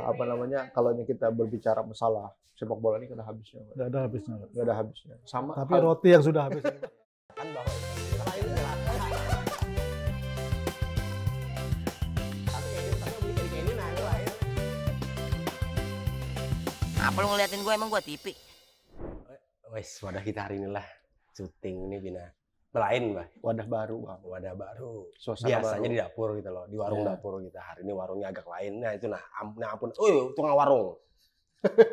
apa namanya, kalau ini kita berbicara masalah sepak bola ini nggak ada habisnya. Nggak ada habisnya. Nggak ada habisnya. Sama. Tapi roti yang sudah habis. Kan bahwa apa lu ngeliatin gue, emang gue TV? Wes, wadah kita hari inilah syuting ini Bina. Lain, Mbak. wadah baru, Bang. Wadah baru. Suasana Biasanya baru. di dapur gitu loh, di warung Ya. dapur kita. Hari ini warungnya agak lain. Nah, itu ampun. Tukang warung.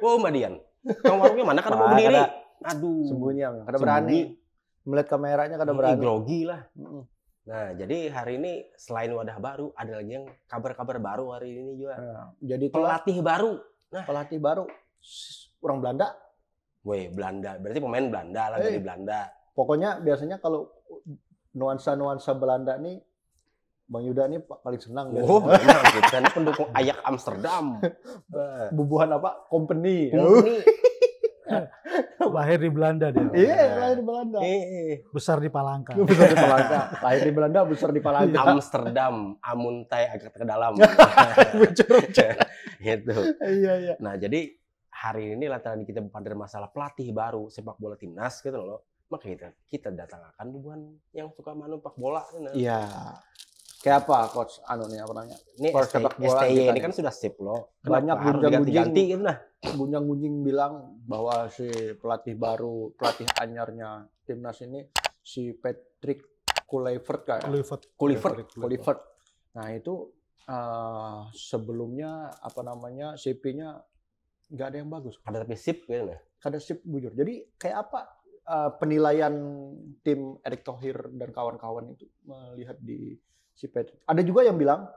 Oh, Mbak Dian. Tukang warungnya mana kan mau berdiri? Aduh. Sembunyi, Bang. Kada berani. Melihat kameranya kada berani. Grogi lah. Mm-mm. Nah, jadi hari ini selain wadah baru, ada lagi yang kabar-kabar baru hari ini juga. Nah, jadi itulah Pelatih baru. pelatih baru orang Belanda. Weh, Belanda. Berarti pemain Belanda lah, dari Belanda. Pokoknya biasanya kalau nuansa-nuansa Belanda nih, Bang Yuda nih paling senang. Oh, benar. Kita ini pendukung Ajax Amsterdam. Bubuhan apa? Company. Ini Lahir di Belanda dia. Iya, lahir di Belanda. Besar di Palangka. Besar di Palangka. Lahir di Belanda, besar di Palangka. Amsterdam, Amuntai agak ke dalam. Gitu. Iya. Nah, jadi hari ini lantaran kita pada masalah pelatih baru sepak bola timnas gitu loh. Maka kita datangkan bubuhan yang suka sepak bola. Iya. Kayak apa, Coach? Nih, apa namanya? Ini Coach sepak bola STY kita ini nih. kan sudah sip loh. Banyak Kenapa harus gunjang-gunjing. diganti-ganti gitu nah. Gunjang-gunjing bilang bahwa si pelatih baru, pelatih anyarnya timnas ini si Patrick Kluivert kayak. Kluivert. Nah, itu sebelumnya apa namanya? CP-nya nggak ada yang bagus. Ada tapi sip gitu nah. Kada sip bujur. Jadi kayak apa penilaian tim Erick Thohir dan kawan-kawan itu melihat di si Patrick? Ada juga yang bilang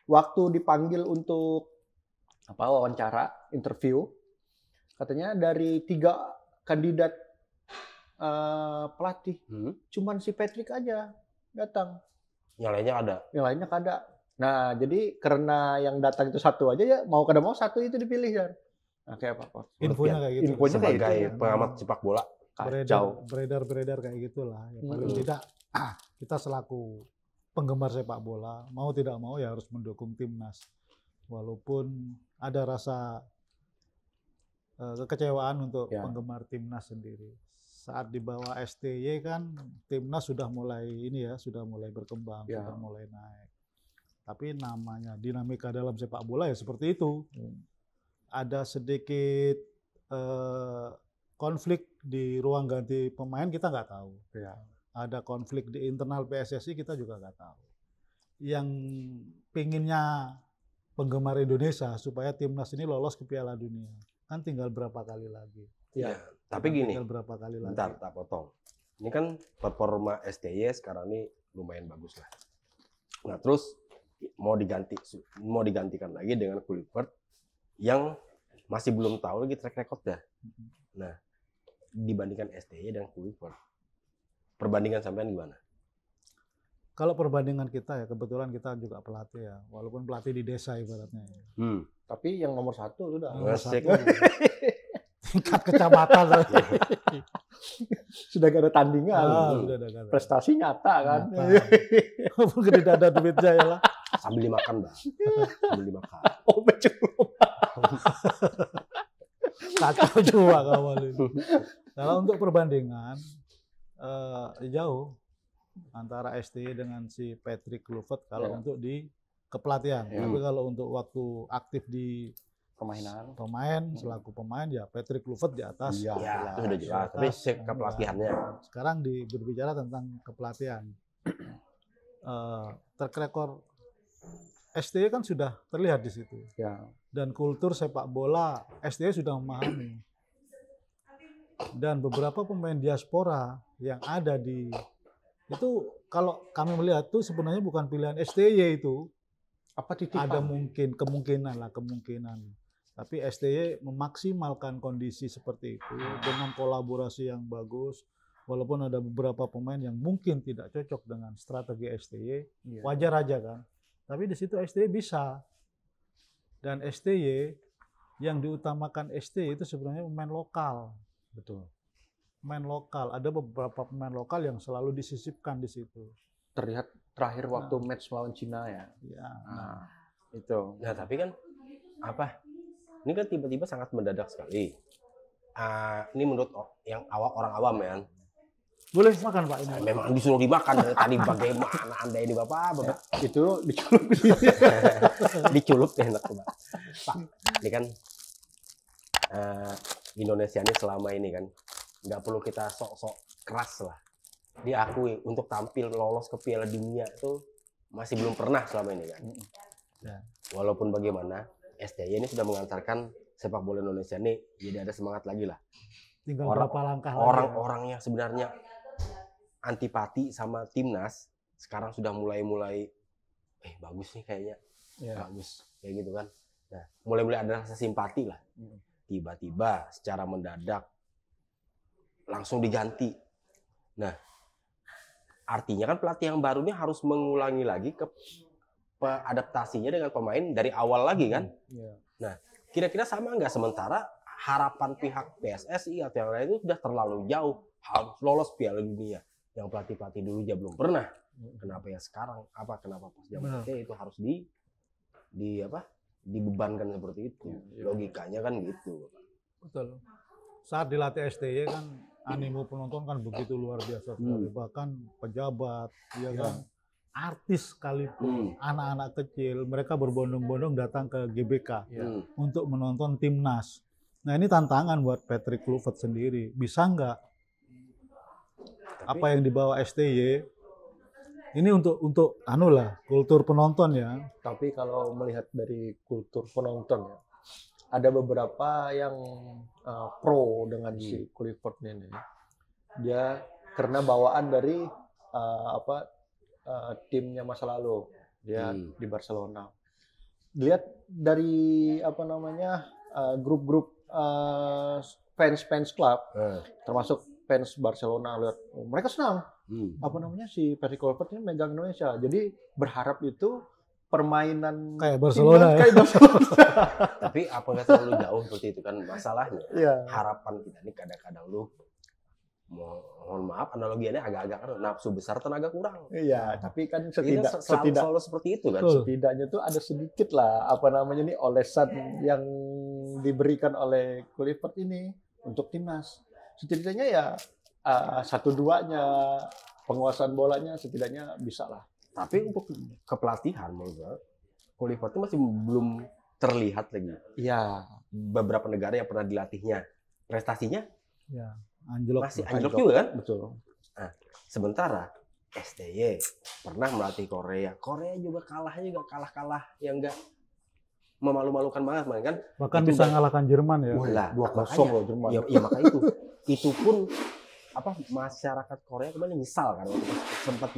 waktu dipanggil untuk wawancara, interview, katanya dari 3 kandidat pelatih, cuman si Patrick aja datang. Yang lainnya ada. Yang lainnya kada. Nah, jadi karena yang datang itu satu aja ya, mau kada mau satu itu dipilih ya. Nah, kayak apa, Pak? Infonya kayak gitu. Infonya kayak Sebagai gitu. pengamat sepak bola. Kacau. Beredar kayak gitulah. Ya, paling tidak kita selaku penggemar sepak bola mau tidak mau ya harus mendukung timnas. Walaupun ada rasa kekecewaan untuk penggemar timnas sendiri. Saat di bawah STY kan timnas sudah mulai sudah mulai berkembang, sudah mulai naik. Tapi namanya dinamika dalam sepak bola ya seperti itu. Ada sedikit konflik di ruang ganti pemain kita nggak tahu. Ya. Ada konflik di internal PSSI kita juga nggak tahu. Yang pinginnya penggemar Indonesia supaya timnas ini lolos ke Piala Dunia kan tinggal berapa kali lagi. Ya, tapi gini. Tinggal berapa kali lagi. Bentar, tak potong. Ini kan performa STY sekarang ini lumayan bagus lah. Nah, terus mau digantikan lagi dengan Kluivert yang masih belum tahu lagi track record dah. Nah, dibandingkan STY dan Kluivert, perbandingan sampean gimana? Kalau perbandingan kita ya, kebetulan kita juga pelatih ya, walaupun pelatih di desa ibaratnya. Tapi yang nomor 1 sudah. Nomor 1. Tingkat kecamatan. Sudah gak ada tandingan. Sudah ada. Prestasi nyata kan. Mungkin tidak ada duitnya ya lah. Sambil dimakan, Bang. Sambil dimakan. Oh, betul. Kacau juga kawan itu. Kalau untuk perbandingan jauh antara STY dengan si Patrick Kluivert kalau untuk di kepelatihan. Tapi kalau untuk waktu aktif di pemain selaku pemain ya Patrick Kluivert di atas. Ya, itu sudah jelas. Tapi kepelatihannya. Sekarang berbicara tentang kepelatihan. Track record STY kan sudah terlihat di situ. Ya. Dan kultur sepak bola STY sudah memahami. Dan beberapa pemain diaspora yang ada itu kalau kami melihat tuh sebenarnya bukan pilihan STY itu. Apa titipan? Ada kemungkinan. Tapi STY memaksimalkan kondisi seperti itu dengan kolaborasi yang bagus. Walaupun ada beberapa pemain yang mungkin tidak cocok dengan strategi STY, wajar aja kan. Tapi di situ STY bisa. Dan STY yang diutamakan STY itu sebenarnya pemain lokal. Betul. Pemain lokal. Ada beberapa pemain lokal yang selalu disisipkan di situ. Terlihat terakhir waktu match melawan Cina ya. Ya. Nah, itu. Nah, tapi kan apa? Ini kan tiba-tiba sangat mendadak sekali. Ini menurut yang orang awam ya. Boleh makan Pak ini. Memang disuruh dimakan dari tadi, bagaimana Anda ini Bapak? Itu dicelup di sini. Diculup enak tuh Pak. Pak, ini kan Indonesia ini selama ini kan nggak perlu kita sok-sok keras lah. Diakui untuk tampil lolos ke Piala Dunia itu masih belum pernah selama ini kan. Ya. Walaupun bagaimana, STY ini sudah mengantarkan sepak bola Indonesia ini jadi ada semangat lagi lah. Tinggal berapa langkah Orang-orang yang sebenarnya antipati sama timnas sekarang sudah mulai bagus nih kayaknya, bagus kayak gitu kan. Nah, mulai ada rasa simpati lah. Tiba-tiba secara mendadak langsung diganti. Nah, artinya kan pelatih yang baru ini harus mengulangi lagi adaptasinya dengan pemain dari awal lagi kan. Nah, kira-kira sama nggak sementara harapan pihak PSSI atau yang lain itu sudah terlalu jauh harus lolos Piala Dunia. Yang pelatih-pelatih dulu aja belum pernah. Kenapa ya sekarang? Kenapa pas zaman itu harus dibebankan seperti itu? Logikanya kan gitu. Betul. Saat dilatih STY kan animo penonton kan begitu luar biasa sekali. Bahkan pejabat, ya kan, artis sekalipun, anak-anak kecil, mereka berbondong-bondong datang ke GBK untuk menonton timnas. Nah ini tantangan buat Patrick Kluivert sendiri. Bisa nggak apa yang dibawa STY ini untuk kultur penonton ya. Tapi kalau melihat dari kultur penonton ya, ada beberapa yang pro dengan si Kluivert ini. Dia karena bawaan dari timnya masa lalu, dia di Barcelona. Lihat dari grup-grup fans club, termasuk fans Barcelona, lihat mereka senang. Si Patrick Kluivert ini megang Indonesia. Jadi berharap itu permainan kayak Barcelona. Tapi apa nggak terlalu jauh seperti itu kan masalahnya. Harapan kita ini kadang-kadang mohon maaf analoginya agak-agak nafsu besar tenaga kurang. Iya, tapi kan selalu seperti itu kan. Setidaknya tuh ada sedikit lah olesan yang diberikan oleh Kluivert ini untuk timnas. Setidaknya ya 1-2-nya penguasaan bolanya setidaknya bisa lah. Tapi untuk kepelatihan menurut gue, Kluivert itu masih belum terlihat lagi. Iya. Beberapa negara yang pernah dilatihnya, prestasinya masih anjlok juga kan? Betul. Nah, sementara STY pernah melatih Korea. Korea juga kalah yang enggak memalu-malukan banget kan? Bahkan bisa ngalahkan Jerman ya. 2-0 loh Jerman. Ya maka itu pun masyarakat Korea kemarin nyesal kan waktu sempat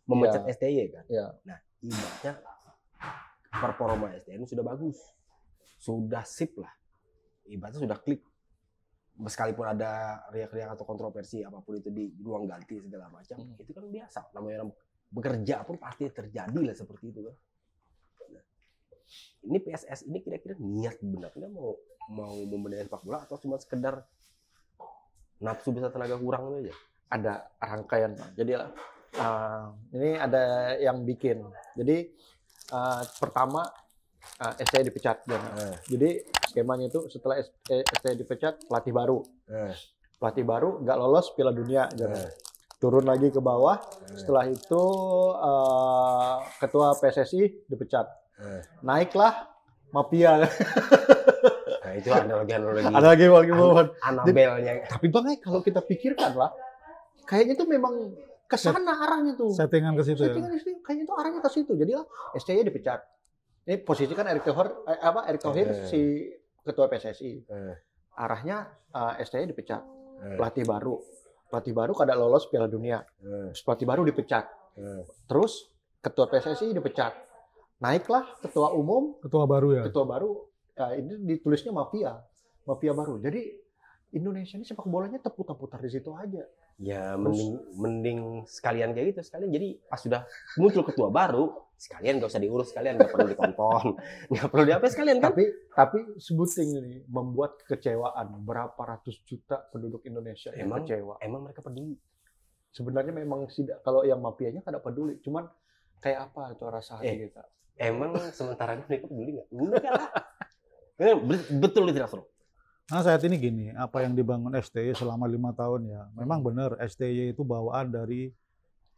memecat STY kan. Nah, ibaratnya performa STY ini sudah bagus. Sudah sip lah. Ibaratnya sudah klik. Meskipun ada riak-riak atau kontroversi apapun itu di ruang ganti segala macam, itu kan biasa. Namanya orang bekerja pun pasti terjadi lah seperti itu kan. Nah, ini PSS ini kira-kira niat benarnya mau membenahi sepak bola atau cuma sekedar nafsu besar tenaga kurang aja? Ada rangkaian. Jadi ini ada yang bikin. Jadi pertama STY dipecat. Jadi skemanya itu setelah STY dipecat pelatih baru. Pelatih baru nggak lolos Piala Dunia. Turun lagi ke bawah. Setelah itu ketua PSSI dipecat. Naiklah mafia. Nah, itu analogi. Anabelnya. Tapi Bang, kalau kita pikirkan lah, kayaknya tuh memang ke sana arahnya tuh. Settingan ke situ. Kayaknya tuh arahnya ke situ. Jadi lah STY dipecat. Ini posisi kan Erick Thohir si ketua PSSI. Arahnya STY dipecat. Pelatih baru kada lolos Piala Dunia. Pelatih baru dipecat. Terus ketua PSSI dipecat. Naiklah ketua umum, ketua baru. Ini ditulisnya mafia baru. Jadi Indonesia ini sepak bolanya terputar-putar di situ aja. Ya mending sekalian kayak gitu sekalian. Jadi pas sudah muncul ketua baru, sekalian nggak usah diurus, sekalian nggak perlu ditonton, nggak perlu diapa sekalian kan? Tapi sebuting ini membuat kekecewaan berapa ratus juta penduduk Indonesia yang kecewa. Emang mereka peduli? Sebenarnya memang tidak. Kalau yang mafianya kada peduli, cuman kayak apa itu rasa hati kita. Emang sementara ini mereka peduli nggak? Enggak lah. Betul itu Nasrul. Nah saat ini gini, apa yang dibangun STY selama 5 tahun ya, memang benar STY itu bawaan dari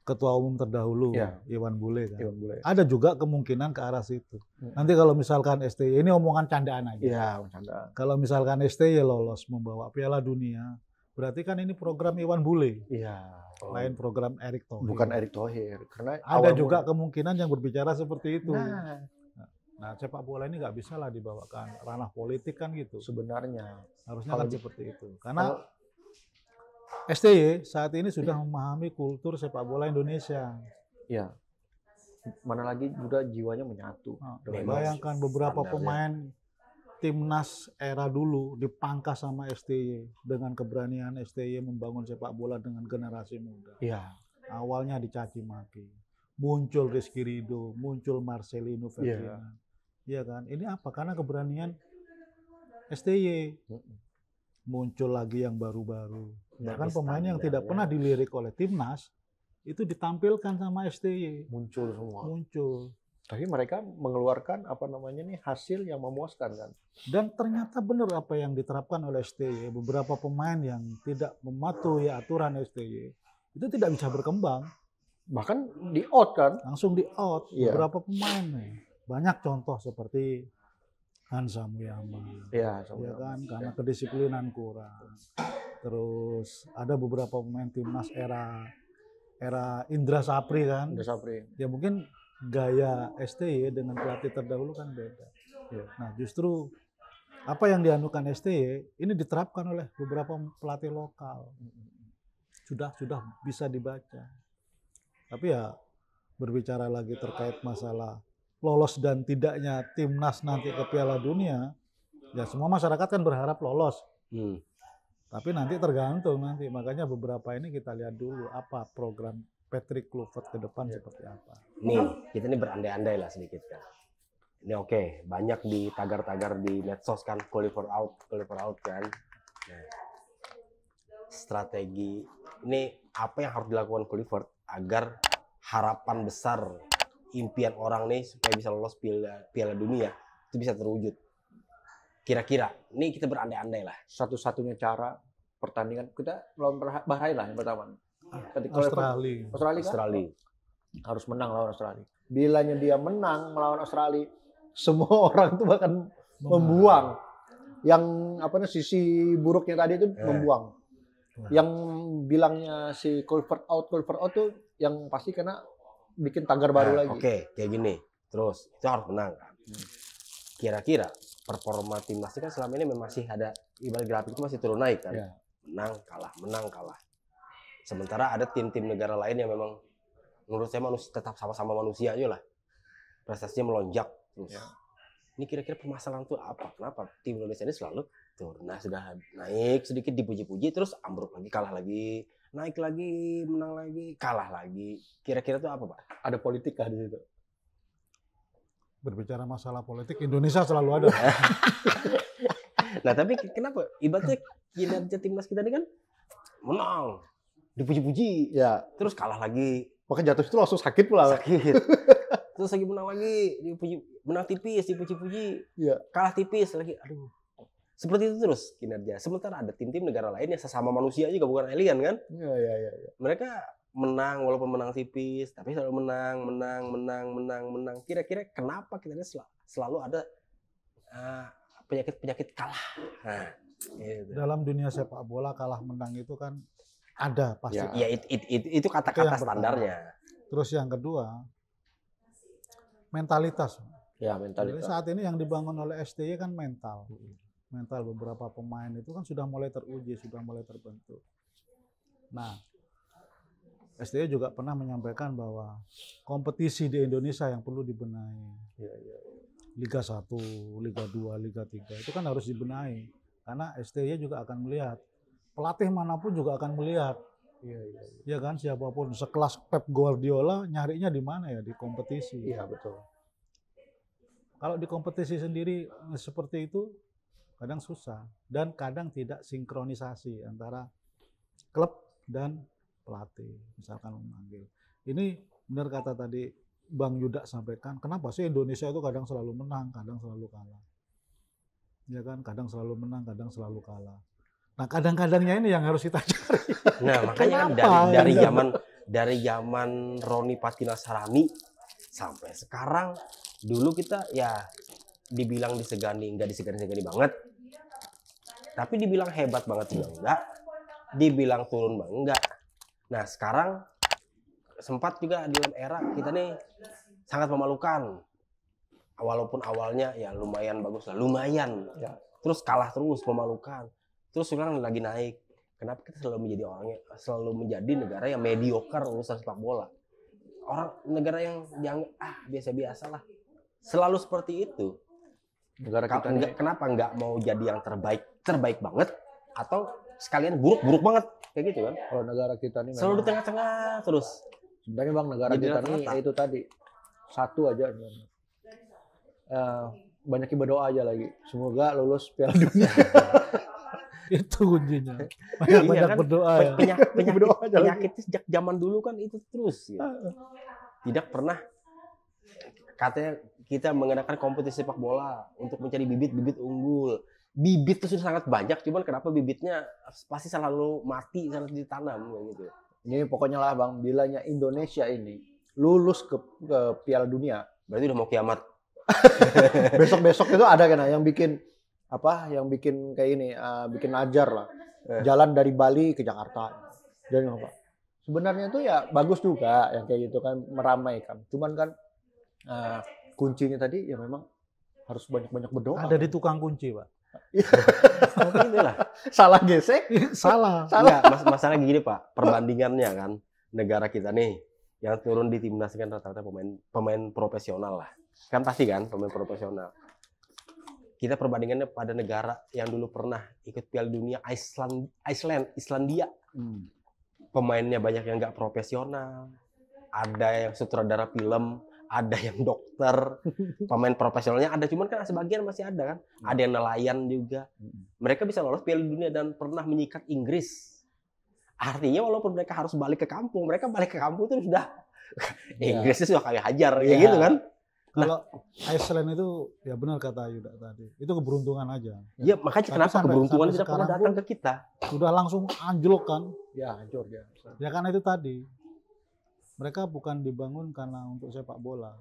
Ketua Umum terdahulu, Ya. Iwan Bule kan. Iwan Bule. Ada juga kemungkinan ke arah situ. Nanti kalau misalkan STY, ini omongan candaan aja. Iya, bercanda. Kalau misalkan STY lolos membawa Piala Dunia, berarti kan ini program Iwan Bule, Iya. lain program Erick Thohir. Bukan Erick Thohir, karena Ada awal juga mula- kemungkinan yang berbicara seperti itu. Nah, Nah, sepak bola ini nggak bisa lah dibawakan ranah politik kan gitu. sebenarnya Harusnya Kalau kan di- seperti itu. Karena kalau- STY saat ini sudah memahami kultur sepak bola Indonesia. ya mana lagi juga jiwanya menyatu. Nah, Dengan- bayangkan beberapa standarnya. pemain timnas era dulu dipangkas sama STY dengan keberanian STY membangun sepak bola dengan generasi muda. Iya. Awalnya dicaci maki, muncul Rizky Ridho, muncul Marcelino Ferdinand. Iya kan? Ini apa? Karena keberanian STY. Muncul lagi yang baru-baru. Bahkan Dari pemain yang tidak standarnya. pernah dilirik oleh timnas itu ditampilkan sama STY. Muncul semua. Muncul. Tapi mereka mengeluarkan apa namanya nih hasil yang memuaskan kan. Dan ternyata benar apa yang diterapkan oleh STY. Beberapa pemain yang tidak mematuhi aturan STY itu tidak bisa berkembang. Bahkan di out kan. Langsung di out Iya. beberapa pemain nih. Banyak contoh seperti Hansa Muyama. Iya, Ya kan, karena kedisiplinan kurang. Terus ada beberapa pemain timnas era Indra Sapri kan. Udah Sapri. Ya mungkin gaya STY dengan pelatih terdahulu kan beda. Iya. Nah justru apa yang dianukan STY ini diterapkan oleh beberapa pelatih lokal. Sudah bisa dibaca. Tapi ya berbicara lagi terkait masalah lolos dan tidaknya timnas nanti ke Piala Dunia, ya semua masyarakat kan berharap lolos. Tapi nanti tergantung nanti. Makanya beberapa ini kita lihat dulu apa program Patrick Kluivert ke depan seperti apa. Nih, kita ini berandai-andai lah sedikit kan. Ini oke, banyak di tagar-tagar di medsos kan, Kluivert out kan. Nah, strategi ini apa yang harus dilakukan Kluivert agar harapan besar impian orang nih supaya bisa lolos Piala Dunia itu bisa terwujud. Kira-kira, ini kita berandai-andai lah. Satu-satunya cara pertandingan kita melawan Bahrain lah yang pertama. Ketika Australia. Australia kan Australia. harus menang lawan Australia. Bilanya dia menang melawan Australia, semua orang tuh bahkan membuang yang apa namanya sisi buruknya tadi itu membuang. Yang bilangnya si Kluivert out tuh yang pasti karena bikin tagar baru lagi. Oke, kayak gini. Terus itu harus menang kan. Kira-kira performa timnas ini kan selama ini masih ada ibarat grafik itu masih turun naik kan. Iya. Menang kalah. Sementara ada tim-tim negara lain yang memang menurut saya tetap sama-sama manusia aja lah. Prestasinya melonjak terus. Ya. Ini kira-kira permasalahan itu apa? Kenapa tim Indonesia ini selalu turun? Nah, sudah naik sedikit dipuji-puji terus ambruk lagi, kalah lagi, naik lagi, menang lagi, kalah lagi. Kira-kira itu apa, Pak? Ada politik kah di situ? Berbicara masalah politik, Indonesia selalu ada. Nah, tapi kenapa? Ibaratnya kinerja timnas kita ini kan menang, dipuji-puji, Ya, terus kalah lagi, makanya jatuh itu langsung sakit pula. sakit. Terus lagi menang lagi, menang tipis, dipuji-puji, Iya. kalah tipis lagi. Aduh. Seperti itu terus kinerja. Sementara ada tim-tim negara lain yang sesama manusia juga, bukan alien kan? Iya. Mereka menang walaupun menang tipis, tapi selalu menang. Kira-kira kenapa kita ini selalu ada penyakit kalah? Nah, gitu. Dalam dunia sepak bola kalah menang itu kan ada pasti. Ya. Ya itu kata-kata Itu yang pertama. standarnya. Terus yang kedua, mentalitas. Ya, Jadi mentalitas. saat ini yang dibangun oleh STY kan mental. Mental beberapa pemain itu kan sudah mulai teruji, sudah mulai terbentuk. Nah, STY juga pernah menyampaikan bahwa kompetisi di Indonesia yang perlu dibenahi. Iya. Liga 1, Liga 2, Liga 3 itu kan harus dibenahi. Karena STY juga akan melihat. Pelatih manapun juga akan melihat. Iya. Ya kan, siapapun sekelas Pep Guardiola nyarinya di mana ya? Di kompetisi. Iya, betul. Kalau di kompetisi sendiri seperti itu kadang susah dan kadang tidak sinkronisasi antara klub dan pelatih misalkan memanggil. Ini benar kata tadi Bang Yuda sampaikan, kenapa sih Indonesia itu kadang selalu menang, kadang selalu kalah. Ya kan, kadang selalu menang, kadang selalu kalah. Nah, kadang-kadangnya ini yang harus kita cari. Nah, makanya kan Kenapa? dari zaman Roni Patinasarani sampai sekarang, dulu kita ya dibilang disegani, nggak disegani-segani banget. Tapi dibilang hebat banget juga enggak, dibilang turun banget enggak. Nah, sekarang sempat juga di dalam era kita nih sangat memalukan. Walaupun awalnya ya lumayan bagus lah, lumayan. Ya. Terus kalah terus, memalukan. Terus sekarang lagi naik. Kenapa kita selalu menjadi negara yang mediocre urusan sepak bola? Orang negara yang dianggap biasa-biasa lah. Selalu seperti itu. Negara kita nih, Kenapa nggak mau jadi yang terbaik banget, atau sekalian buruk banget kayak gitu kan? kalau negara kita nih Selalu di memang, tengah-tengah terus. sebenarnya Bang, negara Jadi kita nih rata-rata. itu tadi satu aja sebenarnya. Banyakin berdoa aja lagi. Semoga lulus Piala Dunia. Itu kuncinya. Iya Banyak kan? berdoa ya. Berdoa aja lagi. Penyakitnya sejak zaman dulu kan itu terus. Gitu. Tidak pernah katanya kita mengadakan kompetisi sepak bola untuk mencari bibit-bibit unggul. Bibit itu sudah sangat banyak, cuman kenapa bibitnya pasti selalu mati, selalu ditanam kayak gitu. Ini pokoknya lah Bang, bilanya Indonesia ini lulus ke Piala Dunia, Berarti udah mau kiamat. besok-besok itu ada kan yang bikin yang bikin kayak ini, bikin ajar lah. Jalan dari Bali ke Jakarta. Dan apa? Sebenarnya itu ya bagus juga yang kayak gitu kan, meramaikan. Cuman kan kuncinya tadi ya memang harus banyak-banyak berdoa. Ada di tukang kunci, Pak. Mungkin itulah. Salah gesek, Salah. Enggak, masalah gini Pak, perbandingannya kan negara kita nih yang turun di timnas kan rata-rata pemain profesional lah. Kan pasti kan pemain profesional. Kita perbandingannya pada negara yang dulu pernah ikut Piala Dunia, Islandia. Pemainnya banyak yang nggak profesional. Ada yang sutradara film, ada yang dokter. Pemain profesionalnya ada, cuman kan sebagian masih ada kan. Ada yang nelayan juga. Mereka bisa lolos Piala Dunia dan pernah menyikat Inggris. Artinya walaupun mereka harus balik ke kampung, mereka balik ke kampung itu sudah Inggrisnya sudah kayak hajar kayak gitu kan. Kalau Iceland itu ya benar kata Yuda tadi. Itu keberuntungan aja. Ya makanya Tapi kenapa sampai keberuntungan tidak pernah sekarang datang pun ke kita. Udah langsung anjlok kan. ya hancur dia. Ya karena itu tadi. Mereka bukan dibangun karena untuk sepak bola.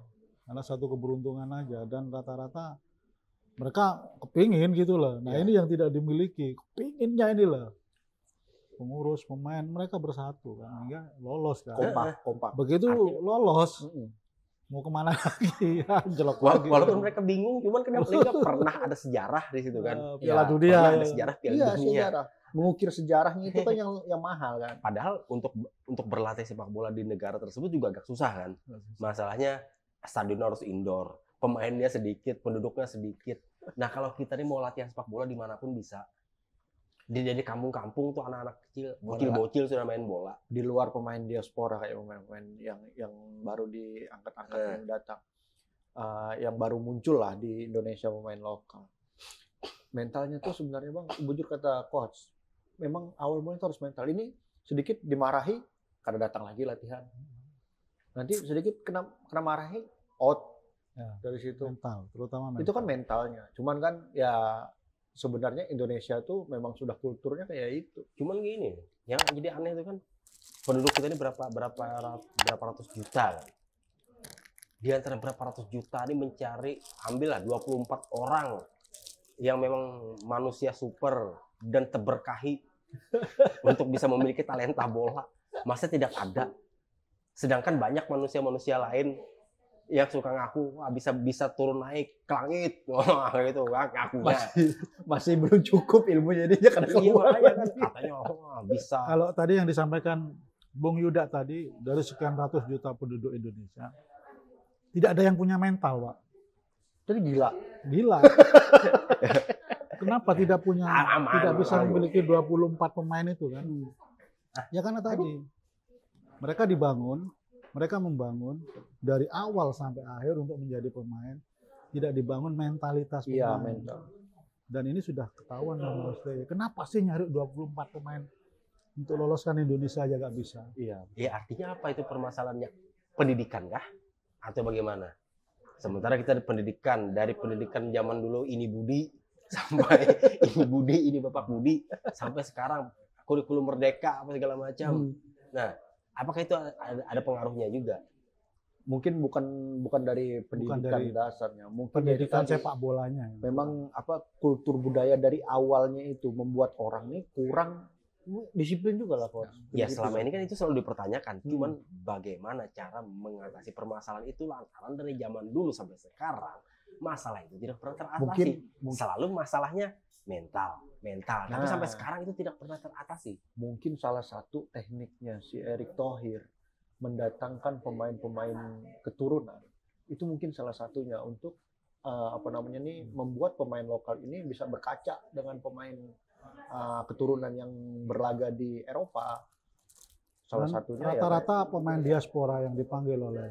Karena satu keberuntungan aja. Dan rata-rata mereka kepingin gitu loh. Nah ini yang tidak dimiliki. Kepinginnya inilah. Pengurus, pemain, mereka bersatu kan. Hingga lolos kan. Kompak. Begitu lolos. Mau kemana lagi? Anjlok lagi. Walaupun mereka bingung, cuman kenapa mereka pernah ada sejarah di situ kan. Piala Dunia. Pernah Ya. ada sejarah Piala Iya, Dunia. sejarah. Mengukir sejarahnya itu kan yang mahal kan. Padahal untuk berlatih sepak bola di negara tersebut juga agak susah kan. Masalahnya stadion harus indoor, pemainnya sedikit, penduduknya sedikit. Nah kalau kita nih mau latihan sepak bola dimanapun bisa. Di kampung-kampung tuh anak-anak kecil, bocil-bocil sudah main bola. Di luar pemain diaspora kayak pemain-pemain yang baru diangkat-angkat yang datang, yang baru muncul lah di Indonesia pemain lokal. Mentalnya tuh sebenarnya Bang, bujur kata coach, memang awal mulanya itu harus mental. Ini sedikit dimarahi karena datang lagi latihan. Nanti sedikit kena marahi out dari situ. Mental, terutama mental. Itu kan mentalnya. Cuman kan ya sebenarnya Indonesia tuh memang sudah kulturnya kayak itu. Cuman gini, yang jadi aneh itu kan penduduk kita ini berapa ratus juta kan. Di antara berapa ratus juta ini mencari, ambillah 24 orang yang memang manusia super dan terberkahi untuk bisa memiliki talenta bola. Masa tidak ada? Sedangkan banyak manusia-manusia lain yang suka ngaku bisa turun naik ke langit, gitu ngakunya. Masih belum cukup ilmunya dia karena Iya, keluar. makanya kan katanya bisa. Kalau tadi yang disampaikan Bung Yuda tadi, dari sekian ratus juta penduduk Indonesia, tidak ada yang punya mental, Pak. Jadi gila. Gila. Kenapa tidak punya, tidak bisa memiliki 24 pemain itu kan? Ya karena tadi, mereka membangun dari awal sampai akhir untuk menjadi pemain, tidak dibangun mentalitas pemain. Iya, mental. Dan ini sudah ketahuan sama Australia. Kenapa sih nyari 24 pemain untuk loloskan Indonesia aja nggak bisa? Iya. Ya artinya apa itu permasalahannya? Pendidikan kah? atau bagaimana? Sementara kita ada pendidikan, dari pendidikan zaman dulu ini Budi sampai ini Budi, ini Bapak Budi, sampai sekarang kurikulum merdeka apa segala macam. Nah, apakah itu ada pengaruhnya juga? Mungkin bukan dari pendidikan dari dasarnya, mungkin pendidikan dari sepak bolanya. memang kultur budaya dari awalnya itu membuat orang ini kurang disiplin juga lah, Coach. Ya Begitu selama kan. ini kan itu selalu dipertanyakan. Cuman bagaimana cara mengatasi permasalahan itu lantaran dari zaman dulu sampai sekarang masalah itu tidak pernah teratasi. Mungkin- Selalu masalahnya mental. Tapi Nah. sampai sekarang itu tidak pernah teratasi. Mungkin salah satu tekniknya si Erick Thohir mendatangkan pemain-pemain keturunan itu mungkin salah satunya untuk membuat pemain lokal ini bisa berkaca dengan pemain keturunan yang berlaga di Eropa. Salah Dan satunya rata-rata pemain diaspora yang dipanggil oleh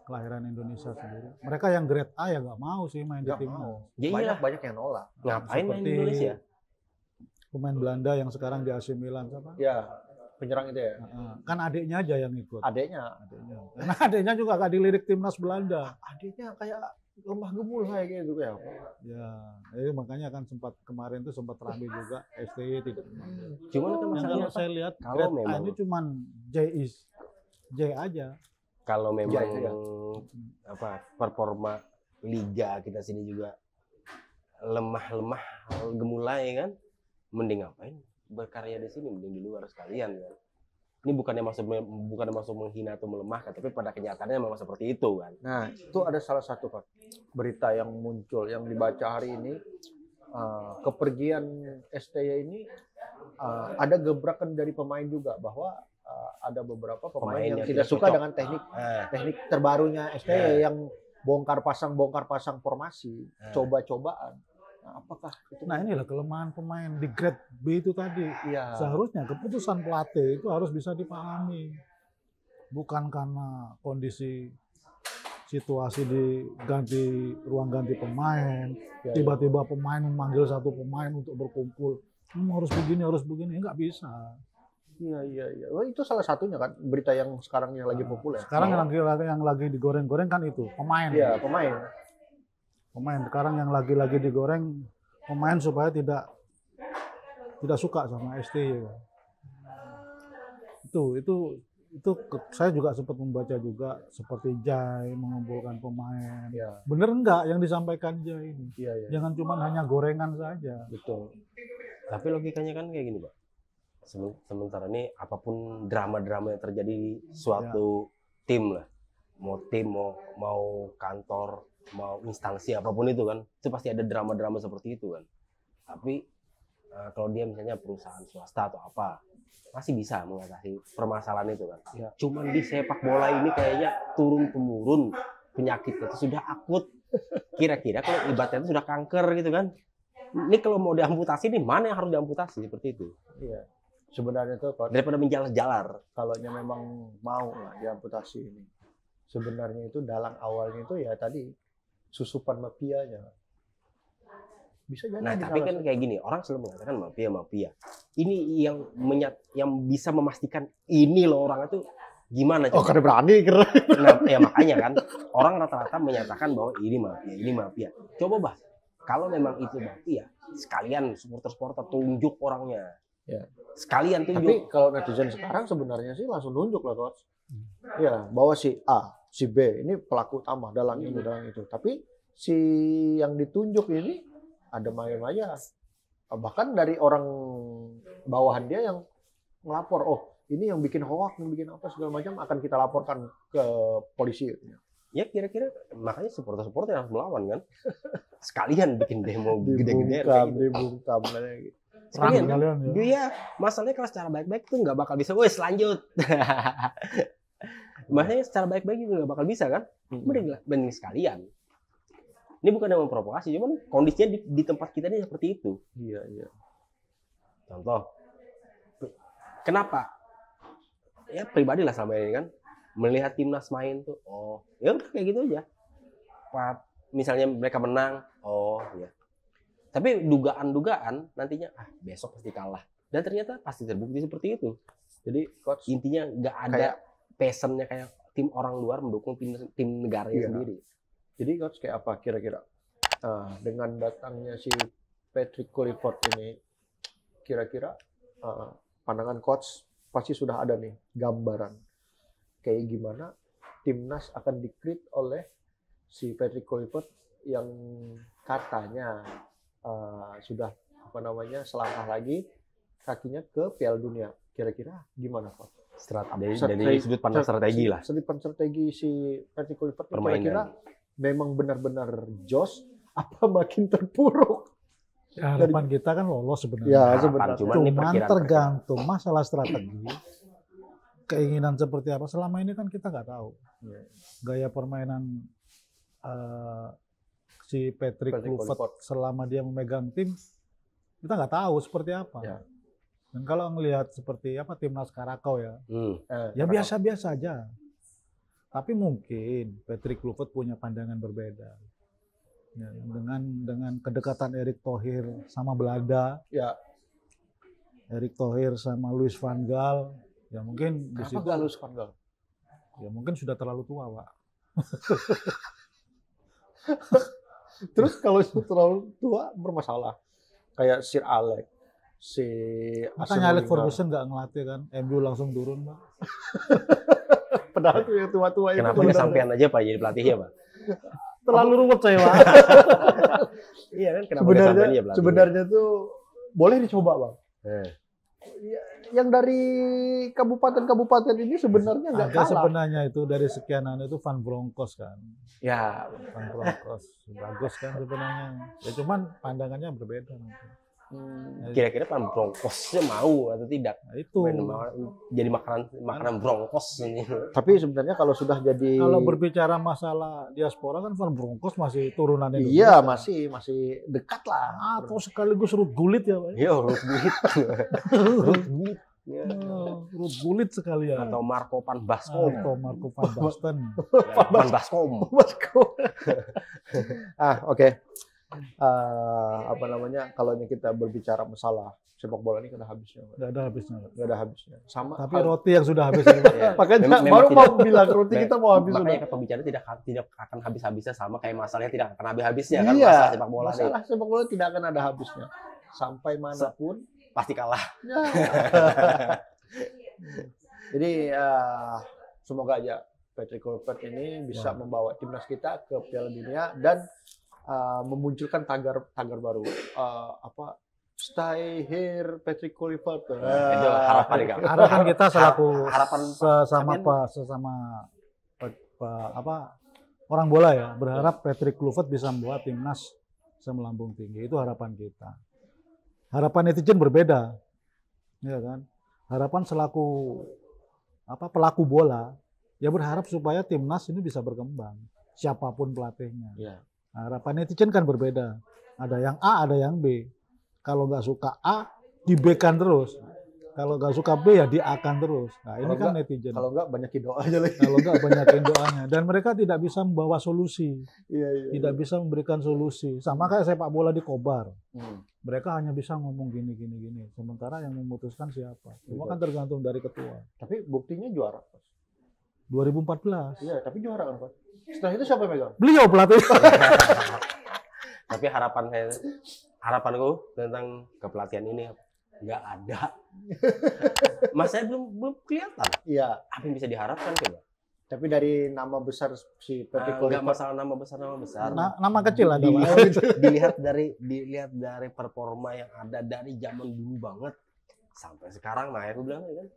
kelahiran Indonesia sendiri. Mereka yang grade A ya nggak mau sih main di nggak timnas. mau. Ya iyalah. Banyak yang nolak. Ngapain main di Seperti Indonesia? Pemain Belanda yang sekarang di AC Milan siapa? Ya, penyerang itu ya. Kan adiknya aja yang ikut. Adeknya Karena adiknya juga gak dilirik timnas Belanda. adiknya kayak lemah gemul kayak gitu ya. Ya, makanya kan kemarin tuh sempat ramai juga STY tidak. Cuman kan Yang masalahnya kalau saya lihat kalau grade A memang- ini cuman J aja. kalau memang Iya. performa liga kita sini juga lemah gemulai kan, mending ngapain berkarya di sini, mending di luar sekalian kan. Ini bukannya maksud menghina atau melemahkan, tapi pada kenyataannya memang seperti itu kan. Nah, itu ada salah satu Pak, berita yang muncul yang dibaca hari ini, kepergian STY ini ada gebrakan dari pemain juga bahwa ada beberapa pemain yang tidak suka cocok. dengan teknik Nah, terbarunya STY yang bongkar pasang formasi, coba-cobaan. Nah, apakah itu? Nah inilah kelemahan pemain di grade B itu tadi. Iya. Seharusnya keputusan pelatih itu harus bisa dipahami. Bukan karena kondisi situasi ruang ganti pemain, tiba-tiba pemain memanggil satu pemain untuk berkumpul. Harus begini, nggak bisa. Iya. Wah, itu salah satunya kan berita yang sekarang yang lagi populer. Sekarang yang lagi digoreng-goreng kan itu pemain. Iya, pemain. Sekarang yang lagi digoreng pemain supaya tidak suka sama STY. Itu saya juga sempat membaca juga seperti Jai mengumpulkan pemain. Iya. Bener enggak yang disampaikan Jai ini? Iya. Jangan cuma hanya gorengan saja. Betul. tapi logikanya kan kayak gini, Pak. Sementara ini apapun drama-drama yang terjadi di suatu tim lah, mau tim, mau kantor, mau instansi apapun itu kan, itu pasti ada drama-drama seperti itu kan. Tapi kalau dia misalnya perusahaan swasta atau apa, masih bisa mengatasi permasalahan itu kan. Ya. Cuman di sepak bola ini kayaknya turun-temurun penyakitnya itu sudah akut. Kira-kira kalau ibaratnya itu sudah kanker gitu kan. Ini kalau mau diamputasi nih, mana yang harus diamputasi seperti itu? Iya. Sebenarnya tuh Coach, Daripada menjalar-jalar. kalau memang mau lah diamputasi ini, sebenarnya itu dalam awalnya itu ya tadi susupan mafianya. Bisa jadi. Nah, tapi kan kayak gini, orang selalu mengatakan mafia. Ini yang bisa memastikan ini loh orang itu gimana? Oh, karena berani keren. Nah, ya makanya kan orang rata-rata menyatakan bahwa ini mafia. Coba bah, kalau memang itu mafia, sekalian supporter tunjuk orangnya. Ya. Sekalian tunjuk. Tapi kalau netizen sekarang sebenarnya sih langsung nunjuk lah Coach. Ya, bahwa si A, si B ini pelaku utama dalam ini dalam itu. Tapi si yang ditunjuk ini ada maya-maya. Bahkan dari orang bawahan dia yang ngelapor, oh ini yang bikin hoax, yang bikin apa segala macam akan kita laporkan ke polisi. Ya kira-kira makanya supporter harus melawan kan. Sekalian bikin demo gede-gede Dibungkam kayak gitu. sekalian kan? kalian ya. Iya, masalahnya kalau secara baik-baik tuh nggak bakal bisa. Wes lanjut. Maksudnya secara baik-baik juga nggak bakal bisa kan? Mending sekalian. Ini bukan yang memprovokasi, cuman kondisinya di tempat kita ini seperti itu. Iya. Contoh, kenapa? Ya pribadi lah sama ini kan, melihat timnas main tuh, oh ya udah kayak gitu aja. Misalnya mereka menang, oh ya. Tapi dugaan nantinya, besok pasti kalah. Dan ternyata pasti terbukti seperti itu. Jadi Coach Intinya nggak ada Kayak- passionnya kayak tim orang luar mendukung tim negaranya Iya. sendiri. Jadi coach kayak apa kira-kira dengan datangnya si Patrick Kluivert ini, kira-kira pandangan coach pasti sudah ada nih gambaran kayak gimana timnas akan di-create oleh si Patrick Kluivert yang katanya sudah selangkah lagi kakinya ke Piala Dunia. Kira-kira gimana coach? Dari sudut pandang strategi lah. Sudut pandang strategi si Patrick Kluivert ini Permainan. kira-kira memang benar-benar jos apa makin terpuruk? Ya, harapan kita kan lolos sebenarnya. Ya, Harapan, sebenarnya. cuman ini Cuman perkiraan. tergantung masalah strategi, keinginan seperti apa. Selama ini kan kita nggak tahu gaya permainan si Patrick Kluivert selama dia memegang tim, kita nggak tahu seperti apa. Ya. Dan kalau ngelihat seperti apa timnas Karakau ya, ya Karakau. biasa-biasa aja. Tapi mungkin Patrick Kluivert punya pandangan berbeda. Ya, dengan kedekatan Erick Thohir sama Belanda, Ya, Erick Thohir sama Louis van Gaal, ya mungkin di kenapa situ nggak lulus Van Gaal? ya mungkin sudah terlalu tua, Pak. Terus kalau itu terlalu tua bermasalah. Kayak Sir Alex, si Makanya Arsene Alex Wenger. Ferguson nggak ngelatih kan, MU langsung turun, Pak. Padahal tuh yang tua-tua itu Kenapa benar-benar kesampean aja Pak jadi pelatih ya Pak? Terlalu ruwet saya, Pak. Iya kan, kenapa kesampean aja pelatih? sebenarnya tuh boleh dicoba, Bang. Eh, Yang dari kabupaten-kabupaten ini sebenarnya nggak Ada kalah. sebenarnya itu dari sekianan itu Van Bronckhorst kan. Ya, Van Bronckhorst bagus kan sebenarnya. Ya cuman pandangannya berbeda. kira-kira Pan Bronckhorst mau atau tidak? Nah, itu. Jadi makanan Bronckhorst ini. Tapi sebenarnya kalau sudah jadi Kalau berbicara masalah diaspora kan Van Bronckhorst masih turunan Indonesia. iya masih dekat lah. Atau sekaligus Ruud Gullit ya, Pak. Yo, Ruud Gullit. Ruud Gullit. Ya. Ruud Gullit sekalian. Atau Marco Van Basten. Atau Marco van Basten. Van Baskom. Oke. Kalau ini kita berbicara masalah sepak bola ini nggak ada habisnya. Nggak ada habisnya. Pak. Nggak ada habisnya. Sama. Tapi roti yang sudah habis. Ya, Pak. Ya. Makanya Memang baru tidak- mau bilang roti kita mau habis Makanya sudah. kan pembicara tidak akan habis-habisnya, sama kayak masalahnya tidak akan habis-habisnya kan, Iya. masalah sepak bola nih. Masalah sepak bola tidak akan ada habisnya. Sampai manapun. Pasti kalah. Ya. Jadi semoga aja Patrick Kluivert ini bisa membawa timnas kita ke Piala Dunia dan memunculkan tagar baru. Stay here Patrick Kluivert. Itu harapan Kang. Harapan kita selaku Harapan sesama orang bola ya, berharap Patrick Kluivert bisa membawa timnas melambung tinggi. Itu harapan kita. Harapan netizen berbeda, ya kan? Harapan selaku pelaku bola, ya berharap supaya timnas ini bisa berkembang, siapapun pelatihnya. Ya. Harapan netizen kan berbeda. Ada yang A, ada yang B. Kalau nggak suka A, di B-kan terus. Kalau nggak suka B, ya di A-kan terus. Nah, ini Kalau kan nggak- netizen. Kalau enggak banyakin doa aja lagi. Kalau nggak banyakin doanya. Dan mereka tidak bisa membawa solusi. Iya. Tidak bisa memberikan solusi. Sama kayak sepak bola di Kobar. Hmm. Mereka hanya bisa ngomong gini. Sementara yang memutuskan siapa? Semua Betul. kan tergantung dari ketua. Tapi buktinya juara. 2014. Iya, tapi juara kan, Pak. Setelah itu siapa yang megang? Beliau pelatih. Tapi harapanku tentang kepelatihan ini nggak ada. Mas saya belum kelihatan. Iya, Apa yang bisa diharapkan coba? tapi dari nama besar si Patrick Nggak Kluivert. masalah nama besar. Nama kecil ada, Pak. dilihat dari performa yang ada dari zaman dulu banget sampai sekarang. Nah, aku bilang kan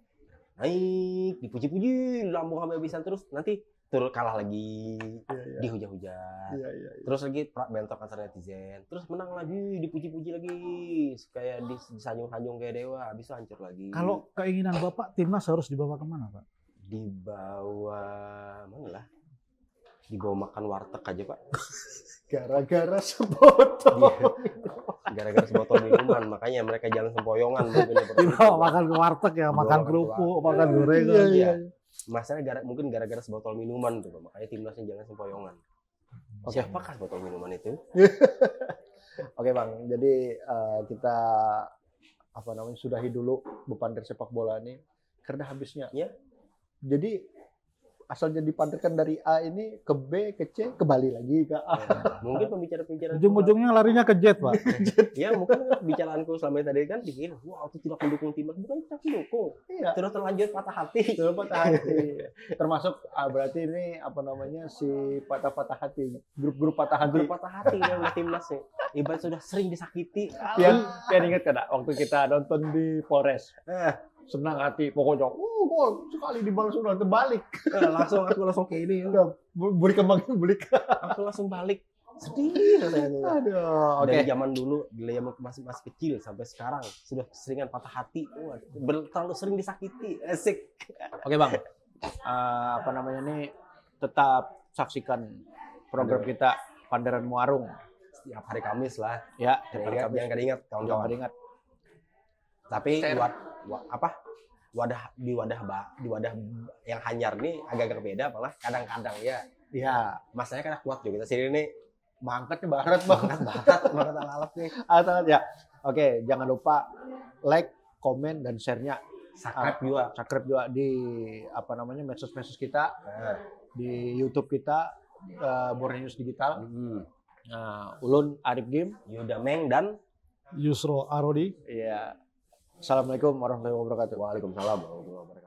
naik, dipuji-puji, lambung sampai habisan terus, nanti turun kalah lagi, Iya. dihujat-hujat. Iya. Terus lagi bentrok antar netizen, terus menang lagi, dipuji-puji lagi, kayak disanjung-sanjung kayak dewa, habis itu hancur lagi. Kalau keinginan Bapak, timnas harus dibawa kemana, Pak? Dibawa mana lah? Dibawa makan warteg aja Pak. Gara-gara sebotol. Gara-gara sebotol minuman, makanya mereka jalan sempoyongan. mungkin seperti itu. Dibawa makan ke warteg ya, Dibawa makan makan ke kerupuk, warteg. makan gorengan. Iya. Masalahnya mungkin gara-gara sebotol minuman tuh, Pak. Makanya timnasnya jalan sempoyongan. Oke. Siapakah sebotol minuman itu? Oke Bang, jadi kita sudahi dulu beban dari sepak bola ini karena habisnya. Ya. Jadi asalnya dipanterkan dari A ini ke B, ke C, ke Bali lagi ke A. Mungkin pembicara-pembicara Ujung-ujungnya larinya ke jet, Pak. ya mungkin bicaraanku selama tadi kan dikira wah aku tidak mendukung timnas, bukan tidak mendukung, Iya. terus terlanjur patah hati. Sudah patah hati. Termasuk berarti ini apa namanya si patah hati, grup-grup patah hati. Berpatah hati dengan timnas nih. Ibarat sudah sering disakiti. Pian ingat kan waktu kita nonton di Polres. Senang hati pokoknya. Gol sekali dibalas sudah terbalik. Aku langsung kayak ini. Udah beli kembang beli. Aku langsung balik. Sedih rasanya. Aduh, oke. Dari zaman dulu, dari zaman masih kecil sampai sekarang sudah seringan patah hati. Wah, terlalu sering disakiti. Asik. Oke, Bang. Apa namanya nih tetap saksikan program kita Panderan Muarung Setiap hari Kamis lah. ya. Jangan ingat Jangan kawan-kawan. ingat. Tapi Share. wadah yang hanyar nih agak-agak beda malah kadang-kadang ya. Ya, Masanya kan kuat juga kita sini nih. mangkatnya barat, Bang. Banget alat nih. Ya. Oke, jangan lupa like, komen dan share-nya. Subscribe juga di apa namanya medsos kita, di YouTube kita Borneo News Digital. Ulun Arif Gim. Yuda Meng dan Yusro Arodi. Iya. Assalamualaikum warahmatullahi wabarakatuh. Waalaikumsalam warahmatullahi wabarakatuh.